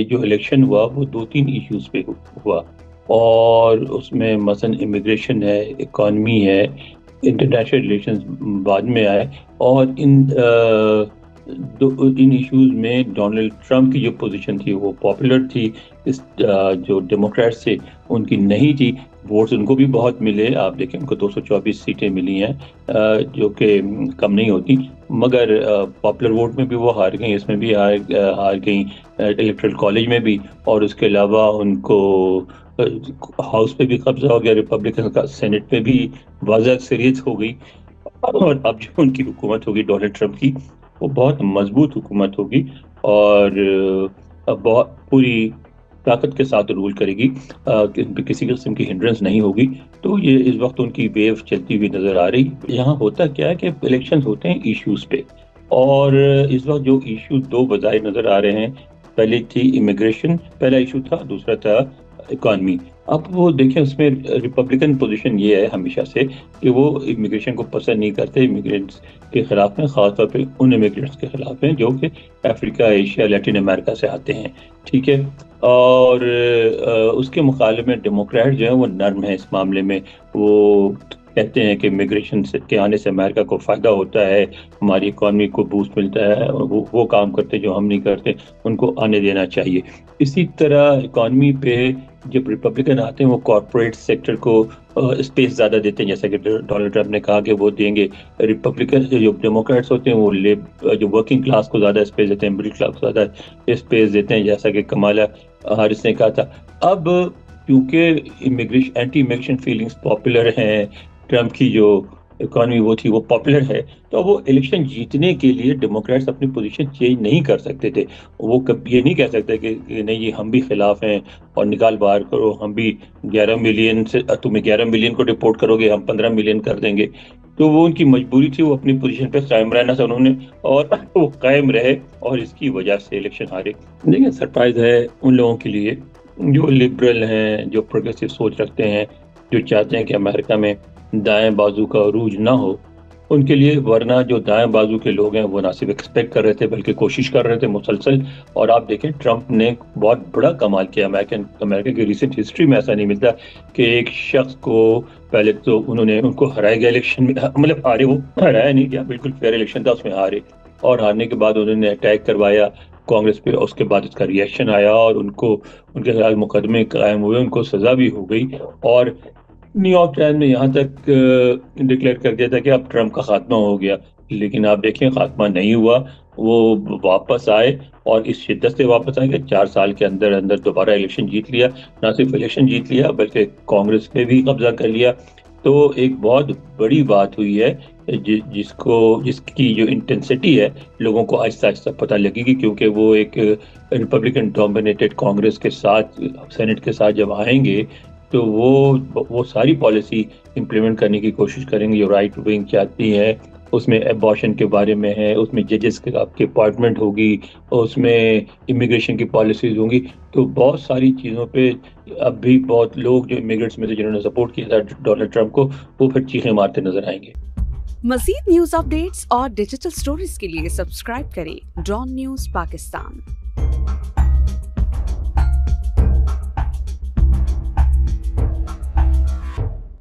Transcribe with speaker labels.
Speaker 1: یہ جو الیکشن ہوا وہ 2-3 ایشوز پہ ہوا، اور اس میں مثلاً امیگریشن ہے، اکانومی ہے، انٹرنیشنل ریلیشنز بعد میں آئے، اور ان ایشوز میں ڈونلڈ ٹرمپ کی جو پوزیشن تھی وہ پاپولر تھی، جو ڈیموکریٹس تھے ان کی نہیں تھی۔ ووٹس ان کو بھی بہت ملے، آپ دیکھیں ان کو 224 سیٹیں ملی ہیں، جو کہ کم نہیں ہوتی، مگر پاپولر ووٹ میں بھی وہ ہار گئیں، اس میں بھی ہار گئیں، الیکٹرل کالج میں بھی، اور اس کے علاوہ ان کو ہاؤس پہ بھی قبضہ ہو گیا ریپبلکن کا، سینٹ میں بھی واضح اکثریت ہو گئی، اور اب جو ان کی حکومت ہوگی ڈونلڈ ٹرمپ کی، وہ بہت مضبوط حکومت ہوگی، اور بہت پوری طاقت کے ساتھ رول کرے گی، کسی قسم کی ہنڈرنس نہیں ہوگی۔ تو یہ اس وقت ان کی ویو چلتی ہوئی نظر آ رہی۔ یہاں ہوتا کیا ہے کہ الیکشن ہوتے ہیں ایشوز پہ، اور اس وقت جو ایشو دو بظاہر نظر آ رہے ہیں، پہلی تھی امیگریشن، پہلا ایشو تھا، دوسرا تھا اکانومی۔ اب وہ دیکھیں اس میں ریپبلکن پوزیشن یہ ہے ہمیشہ سے کہ وہ امیگریشن کو پسند نہیں کرتے، امیگرینٹس کے خلاف ہیں، خاص طور پہ ان امیگرینٹس کے خلاف ہیں جو کہ افریقہ، ایشیا، لیٹن امریکہ سے آتے ہیں، ٹھیک ہے۔ اور اس کے مقابلے میں ڈیموکریٹ جو ہیں وہ نرم ہیں اس معاملے میں، وہ کہتے ہیں کہ امیگریشن کے آنے سے امریکہ کو فائدہ ہوتا ہے، ہماری اکانومی کو بوسٹ ملتا ہے، وہ کام کرتے جو ہم نہیں کرتے، ان کو آنے دینا چاہیے۔ اسی طرح اکانومی پہ جب ریپبلکن آتے ہیں وہ کارپوریٹ سیکٹر کو اسپیس زیادہ دیتے ہیں، جیسا کہ ڈونلڈ ٹرمپ نے کہا کہ وہ دیں گے۔ ریپبلکن جو ڈیموکریٹس ہوتے ہیں وہ جو ورکنگ کلاس کو زیادہ اسپیس دیتے ہیں، مڈل کلاس کو زیادہ اسپیس دیتے ہیں، جیسا کہ کمالا ہیرس نے کہا تھا۔ اب کیونکہ اینٹی امیگریشن فیلنگز پاپولر ہیں، ٹرمپ کی جو اکانومی وہ تھی وہ پاپولر ہے، تو وہ الیکشن جیتنے کے لیے ڈیموکریٹس اپنی پوزیشن چینج نہیں کر سکتے تھے۔ وہ یہ نہیں کہہ سکتے کہ نہیں یہ ہم بھی خلاف ہیں اور نکال باہر کرو، ہم بھی 11 ملین سے تمہیں 11 ملین کو رپورٹ کرو گے، ہم 15 ملین کر دیں گے۔ تو وہ ان کی مجبوری تھی، وہ اپنی پوزیشن پہ قائم رہنا تھا انہوں نے، اور وہ قائم رہے، اور اس کی وجہ سے الیکشن ہارے۔ لیکن سرپرائز ہے ان لوگوں کے لیے جو لبرل ہیں، جو پروگریسو سوچ رکھتے ہیں، جو چاہتے ہیں کہ امریکہ میں دائیں بازو کا عروج نہ ہو، ان کے لیے، ورنہ جو دائیں بازو کے لوگ ہیں وہ نہ صرف ایکسپیکٹ کر رہے تھے بلکہ کوشش کر رہے تھے مسلسل۔ اور آپ دیکھیں ٹرمپ نے بہت بڑا کمال کیا، امریکہ کی ریسنٹ ہسٹری میں ایسا نہیں ملتا کہ ایک شخص کو پہلے تو انہوں نے ان کو ہرایا گیا الیکشن میں، مطلب ہارے، وہ ہرایا نہیں گیا، بالکل فیئر الیکشن تھا، اس میں ہارے، اور ہارنے کے بعد انہوں نے اٹیک کروایا کانگریس پہ، اس کے بعد اس کا ریئیکشن آیا، اور ان کے خلاف مقدمے قائم ہوئے، ان کو سزا بھی ہو گئی، اور نیو یارک ٹائمز نے یہاں تک ڈکلیئر کر دیا تھا کہ اب ٹرمپ کا خاتمہ ہو گیا۔ لیکن آپ دیکھیں خاتمہ نہیں ہوا، وہ واپس آئے، اور اس شدت سے واپس آئے کہ 4 سال کے اندر اندر دوبارہ الیکشن جیت لیا، نہ صرف الیکشن جیت لیا بلکہ کانگریس پہ بھی قبضہ کر لیا۔ تو ایک بہت بڑی بات ہوئی ہے، جس کی جو انٹینسٹی ہے لوگوں کو آہستہ آہستہ پتہ لگے گی، کیونکہ وہ ایک ریپبلکن ڈومینیٹڈ کانگریس کے ساتھ، سینٹ کے ساتھ جب آئیں گے تو وہ ساری پالیسی امپلیمنٹ کرنے کی کوشش کریں گے جو رائٹ ونگ چاہتی ہے۔ اس میں ایبارشن کے بارے میں ہے، اس میں ججز کی اپائنٹمنٹ ہوگی، اس میں امیگریشن کی پالیسیز ہوں گی۔ تو بہت ساری چیزوں پہ اب بھی بہت لوگ جو امیگرینٹس میں سے جنہوں نے سپورٹ کیا تھا ڈونلڈ ٹرمپ کو، وہ پھر چیخیں مارتے نظر آئیں گے۔
Speaker 2: مزید نیوز اپ ڈیٹس اور ڈیجیٹل سٹوریز کے لیے سبسکرائب کریں ڈان نیوز پاکستان۔